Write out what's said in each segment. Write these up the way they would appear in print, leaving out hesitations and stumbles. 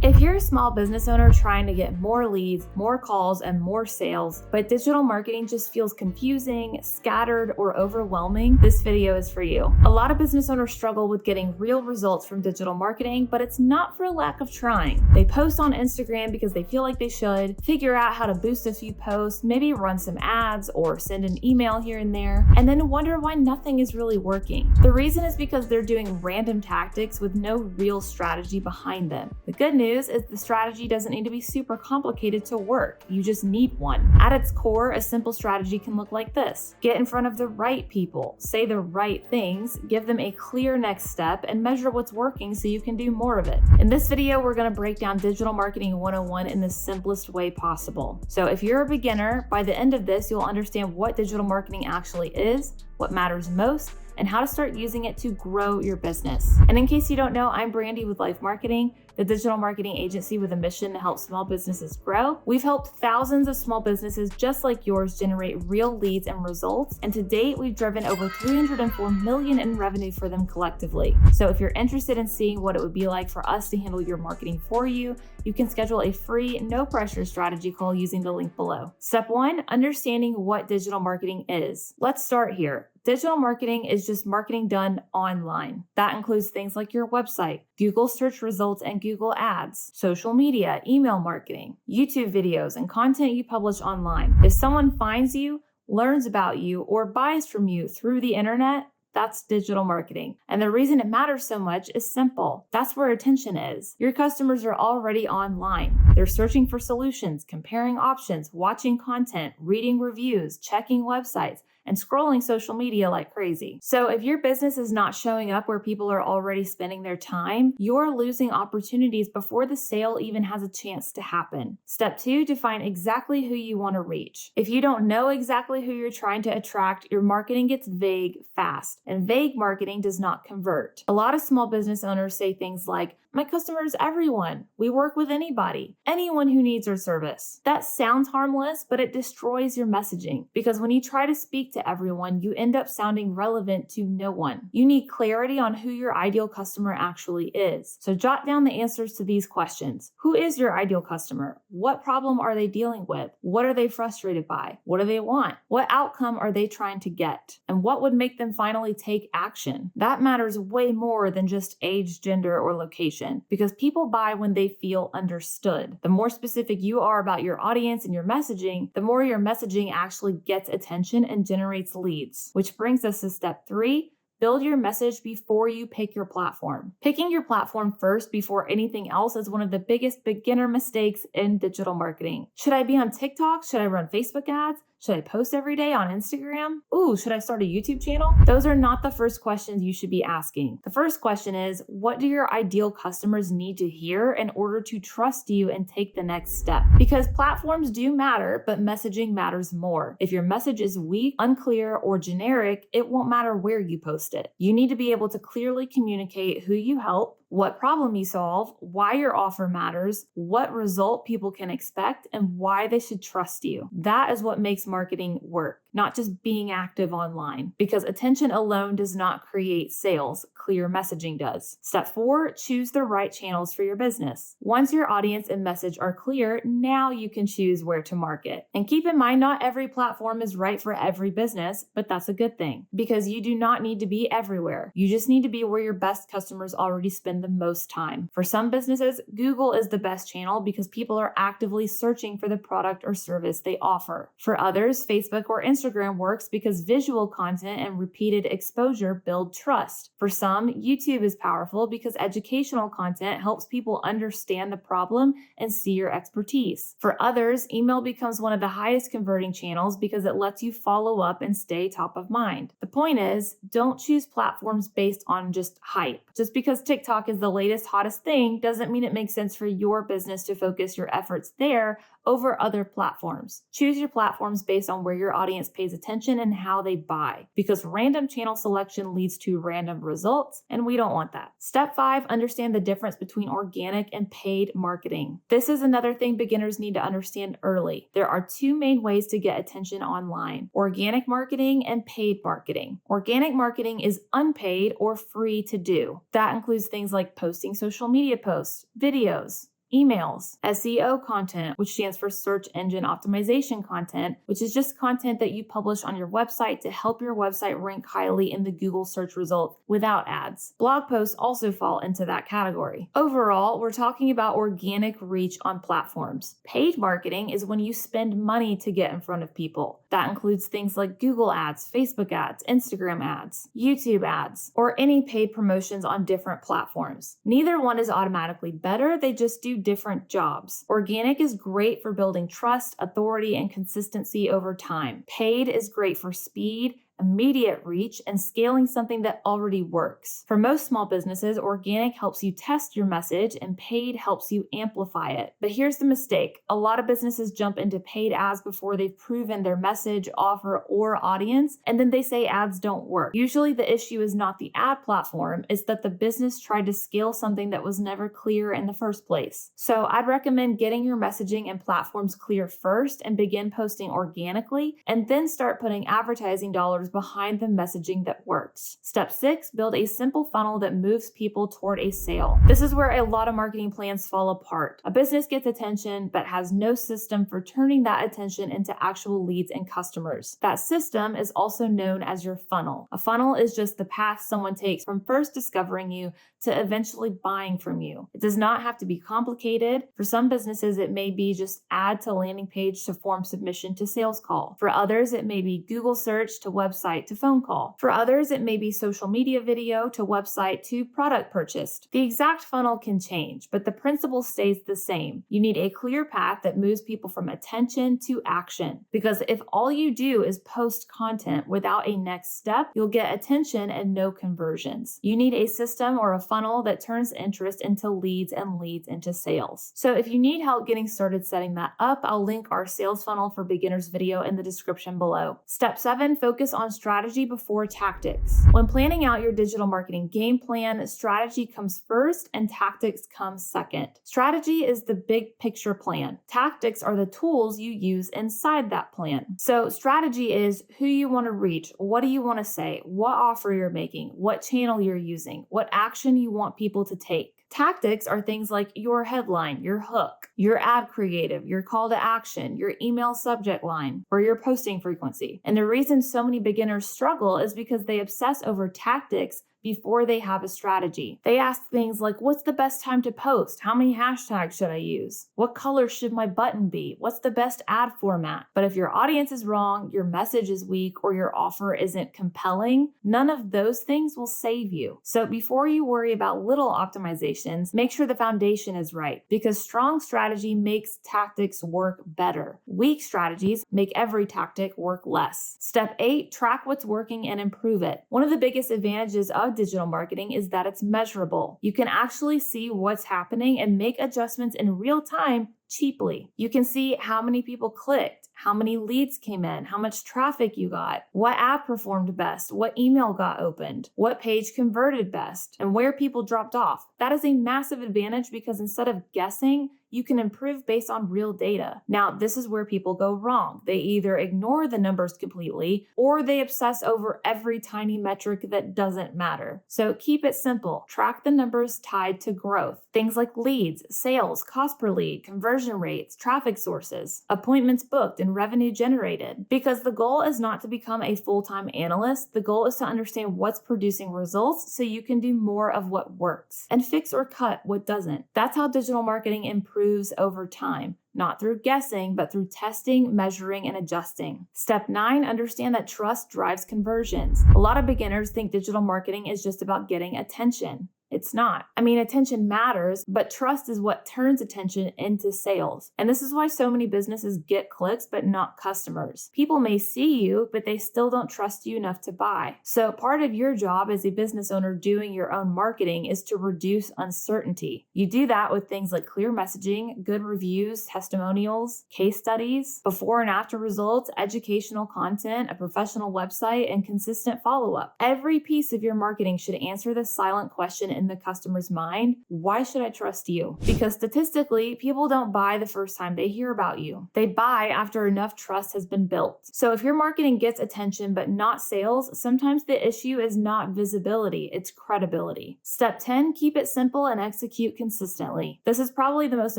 If you're a small business owner trying to get more leads, more calls, and more sales, but digital marketing just feels confusing, scattered, or overwhelming, this video is for you. A lot of business owners struggle with getting real results from digital marketing, but it's not for lack of trying. They post on Instagram because they feel like they should, figure out how to boost a few posts, maybe run some ads or send an email here and there, and then wonder why nothing is really working. The reason is because they're doing random tactics with no real strategy behind them. The good news is the strategy doesn't need to be super complicated to work. You just need one. At its core, a simple strategy can look like this. Get in front of the right people, say the right things, give them a clear next step, and measure what's working so you can do more of it. In this video, we're going to break down Digital Marketing 101 in the simplest way possible. So if you're a beginner, by the end of this, you'll understand what digital marketing actually is, what matters most, and how to start using it to grow your business. And in case you don't know, I'm Brandy with Life Marketing, the digital marketing agency with a mission to help small businesses grow. We've helped thousands of small businesses just like yours generate real leads and results. And to date, we've driven over $304 million in revenue for them collectively. So if you're interested in seeing what it would be like for us to handle your marketing for you, you can schedule a free, no pressure strategy call using the link below. Step 1, understanding what digital marketing is. Let's start here. Digital marketing is just marketing done online. That includes things like your website, Google search results and Google Ads, social media, email marketing, YouTube videos, and content you publish online. If someone finds you, learns about you, or buys from you through the internet, that's digital marketing. And the reason it matters so much is simple. That's where attention is. Your customers are already online. They're searching for solutions, comparing options, watching content, reading reviews, checking websites, and scrolling social media like crazy. So if your business is not showing up where people are already spending their time, you're losing opportunities before the sale even has a chance to happen. Step 2, define exactly who you want to reach. If you don't know exactly who you're trying to attract, your marketing gets vague fast, and vague marketing does not convert. A lot of small business owners say things like, "My customer is everyone. We work with anybody, anyone who needs our service." That sounds harmless, but it destroys your messaging because when you try to speak to everyone, you end up sounding relevant to no one. You need clarity on who your ideal customer actually is. So jot down the answers to these questions. Who is your ideal customer? What problem are they dealing with? What are they frustrated by? What do they want? What outcome are they trying to get? And what would make them finally take action? That matters way more than just age, gender, or location, because people buy when they feel understood. The more specific you are about your audience and your messaging, the more your messaging actually gets attention and generates leads. Which brings us to step 3. Build your message before you pick your platform. Picking your platform first before anything else is one of the biggest beginner mistakes in digital marketing. Should I be on TikTok? Should I run Facebook ads? Should I post every day on Instagram? Ooh, should I start a YouTube channel? Those are not the first questions you should be asking. The first question is, what do your ideal customers need to hear in order to trust you and take the next step? Because platforms do matter, but messaging matters more. If your message is weak, unclear, or generic, it won't matter where you post it. You need to be able to clearly communicate who you help, what problem you solve, why your offer matters, what result people can expect, and why they should trust you. That is what makes marketing work, not just being active online, because attention alone does not create sales. Clear messaging does. Step 4, choose the right channels for your business. Once your audience and message are clear, now you can choose where to market. And keep in mind, not every platform is right for every business, but that's a good thing because you do not need to be everywhere. You just need to be where your best customers already spend the most time. For some businesses, Google is the best channel because people are actively searching for the product or service they offer. For others, Facebook or Instagram works because visual content and repeated exposure build trust. For some, YouTube is powerful because educational content helps people understand the problem and see your expertise. For others, email becomes one of the highest converting channels because it lets you follow up and stay top of mind. The point is, don't choose platforms based on just hype. Just because TikTok is the latest, hottest thing doesn't mean it makes sense for your business to focus your efforts there over other platforms. Choose your platforms based on where your audience pays attention and how they buy, because random channel selection leads to random results, and we don't want that. Step 5, understand the difference between organic and paid marketing. This is another thing beginners need to understand early. There are two main ways to get attention online: organic marketing and paid marketing. Organic marketing is unpaid or free to do. That includes things like posting social media posts, videos, emails, SEO content, which stands for search engine optimization content, which is just content that you publish on your website to help your website rank highly in the Google search results without ads. Blog posts also fall into that category. Overall, we're talking about organic reach on platforms. Paid marketing is when you spend money to get in front of people. That includes things like Google ads, Facebook ads, Instagram ads, YouTube ads, or any paid promotions on different platforms. Neither one is automatically better, they just do different jobs. Organic is great for building trust, authority, and consistency over time. Paid is great for speed, immediate reach, and scaling something that already works. For most small businesses, organic helps you test your message and paid helps you amplify it. But here's the mistake. A lot of businesses jump into paid ads before they've proven their message, offer, or audience, and then they say ads don't work. Usually the issue is not the ad platform, it's that the business tried to scale something that was never clear in the first place. So I'd recommend getting your messaging and platforms clear first and begin posting organically, and then start putting advertising dollars behind the messaging that works. Step 6, build a simple funnel that moves people toward a sale. This is where a lot of marketing plans fall apart. A business gets attention but has no system for turning that attention into actual leads and customers. That system is also known as your funnel. A funnel is just the path someone takes from first discovering you to eventually buying from you. It does not have to be complicated. For some businesses, it may be just add to landing page to form submission to sales call. For others, it may be Google search to website to phone call. For others, it may be social media video to website to product purchased. The exact funnel can change, but the principle stays the same. You need a clear path that moves people from attention to action. Because if all you do is post content without a next step, you'll get attention and no conversions. You need a system or a funnel that turns interest into leads and leads into sales. So if you need help getting started setting that up, I'll link our sales funnel for beginners video in the description below. Step 7, focus on strategy before tactics. When planning out your digital marketing game plan, strategy comes first and tactics come second. Strategy is the big picture plan. Tactics are the tools you use inside that plan. So strategy is who you want to reach, what do you want to say, what offer you're making, what channel you're using, what action you want people to take. Tactics are things like your headline, your hook, your ad creative, your call to action, your email subject line, or your posting frequency. And the reason so many beginners struggle is because they obsess over tactics before they have a strategy. They ask things like, what's the best time to post? How many hashtags should I use? What color should my button be? What's the best ad format? But if your audience is wrong, your message is weak, or your offer isn't compelling, none of those things will save you. So before you worry about little optimizations, make sure the foundation is right, because strong strategy makes tactics work better. Weak strategies make every tactic work less. Step 8, track what's working and improve it. One of the biggest advantages of digital marketing is that it's measurable. You can actually see what's happening and make adjustments in real time cheaply. You can see how many people clicked, how many leads came in, how much traffic you got, what app performed best, what email got opened, what page converted best, and where people dropped off. That is a massive advantage because instead of guessing, you can improve based on real data. Now, this is where people go wrong. They either ignore the numbers completely or they obsess over every tiny metric that doesn't matter. So keep it simple. Track the numbers tied to growth. Things like leads, sales, cost per lead, conversion rates, traffic sources, appointments booked, and revenue generated. Because the goal is not to become a full-time analyst. The goal is to understand what's producing results so you can do more of what works and fix or cut what doesn't. That's how digital marketing improves over time. Not through guessing, but through testing, measuring, and adjusting. Step 9, understand that trust drives conversions. A lot of beginners think digital marketing is just about getting attention. It's not. I mean, attention matters, but trust is what turns attention into sales. And this is why so many businesses get clicks, but not customers. People may see you, but they still don't trust you enough to buy. So part of your job as a business owner doing your own marketing is to reduce uncertainty. You do that with things like clear messaging, good reviews, testimonials, case studies, before and after results, educational content, a professional website, and consistent follow-up. Every piece of your marketing should answer the silent question in in the customer's mind, why should I trust you? Because statistically, people don't buy the first time they hear about you. They buy after enough trust has been built. So if your marketing gets attention but not sales, sometimes the issue is not visibility, it's credibility. Step 10, keep it simple and execute consistently. This is probably the most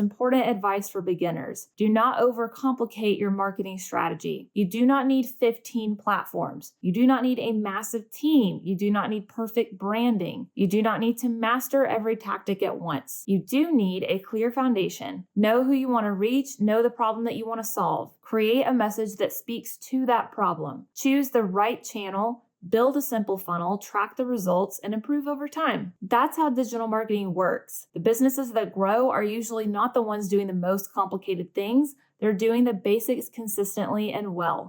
important advice for beginners. Do not overcomplicate your marketing strategy. You do not need 15 platforms. You do not need a massive team. You do not need perfect branding. You do not need to master every tactic at once. You do need a clear foundation. Know who you want to reach, know the problem that you want to solve. Create a message that speaks to that problem. Choose the right channel, build a simple funnel, track the results, and improve over time. That's how digital marketing works. The businesses that grow are usually not the ones doing the most complicated things. They're doing the basics consistently and well.